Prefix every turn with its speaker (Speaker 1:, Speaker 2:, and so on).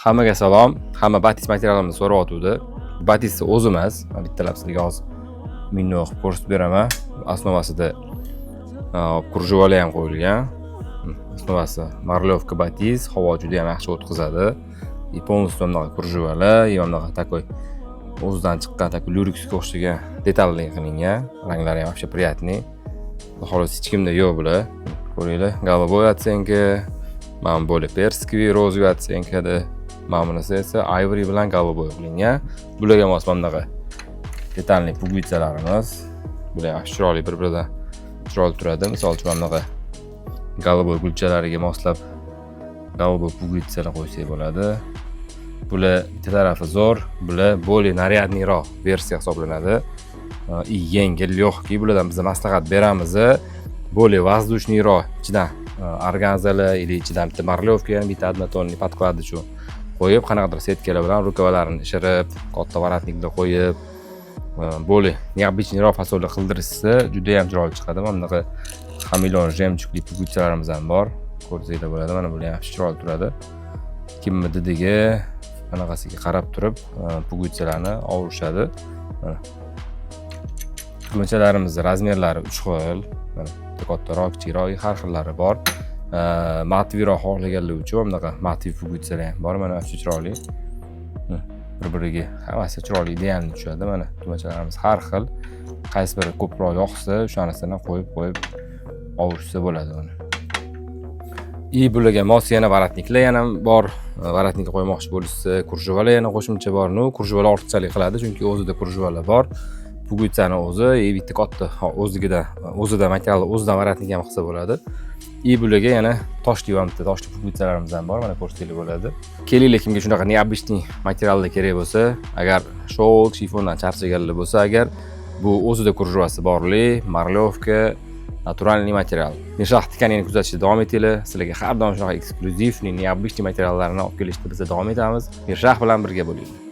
Speaker 1: Hammaga salom. Hamma batis materialimni so'rayotgandi. Batisni o'zi emas, bittalab sizlarga hozir minno qilib ko'rsatib beraman. Osnovasida kurjuvali ham qo'yilgan. Osnovasi Marlovka batis, havo juda ham yaxshi o'tkazadi. И полностью bunaqa kurjuvali, bunaqa takoy o'zidan chiqqan takoy lyurikska o'xshagan detalli qilingan. Ranglari ham вообще приятный. Xolos hech kimda yo'q bular. Ko'ringlar, голубой оттенки, mana böyle perskiy, rozовый оттенкida. Mana bunisi esa ivory bilan голубой qilingan. Bularga mos bunaqa detalli puguytsalarimiz. Bular yaxshi chiroyli bir-biridan chiroyli turadi. Misol uchun bunaqa голубой gulchalariga moslab голубой puguytsalar qo'ysak bo'ladi. Bular bitta tarafi zo'r, bular более нарядныйroq versiya hisoblanadi. И yengil, lёгкий, bulardan biz maslahat beramiz. Более воздушныйroq, ichidan organzalar или ichidan bitta marlovka, bitta однотонный podkladchi qo'yib, qanaqadir setkalar bilan rukavalarini ishirib, katta varatnikda qo'yib, более необычныйroq fasolda qildirishsa, juda ham chiroyli chiqadi. Mana bunaqa xamilon jemchukli puguytsalarimiz ham bor. Ko'rsanglar bo'ladi. Mana bular yaxshi chiroyli turadi. Kimni didiga, qanaqasiga qarab turib, puguytsalarni olishadi. Mana tugmachalarimiz razmerlari 3 xil. Mana kattaroq, kichikroq, har xillari bor. Matviyroq xohlaganlar uchun bunaqa matviy puguytsalar ham bor. Mana shu chiroyli. Bir-biriga hammasi chiroyli idealni tushadi. Mana tugmachalarimiz har xil. Qaysi biri ko'proq yoqsa, o'shanisini qo'yib olishsa bo'ladi uni. И bularga mos yana varatniklar yana bor. Varatnikka qo'ymoqchi bo'lsa, kurjuvalar yana qo'shimcha bor. Kurjuvalar ortiqchalik qiladi, chunki o'zida kurjuvalar bor. Puguytsani o'zi, bitta katta o'zida material, o'zidan varatnik ham qilsa bo'ladi. И bularga yana toshli puguytsalarimiz ham bor. Mana ko'rsanglar bo'ladi. Kelinglar, kimga shunaqa необычный materiallar kerak bo'lsa, agar shol, shifondan charchaganlar bo'lsa, agar bu o'zida kurjuvasi borli, marlovka, naturalniy material. Mirshah tikanini kuzatishda davom etinglar. Sizlarga har doim shunaqa eksklyuziv, необычный materiallarni olib kelishda biz davom etamiz. Mirshah bilan birga bo'linglar.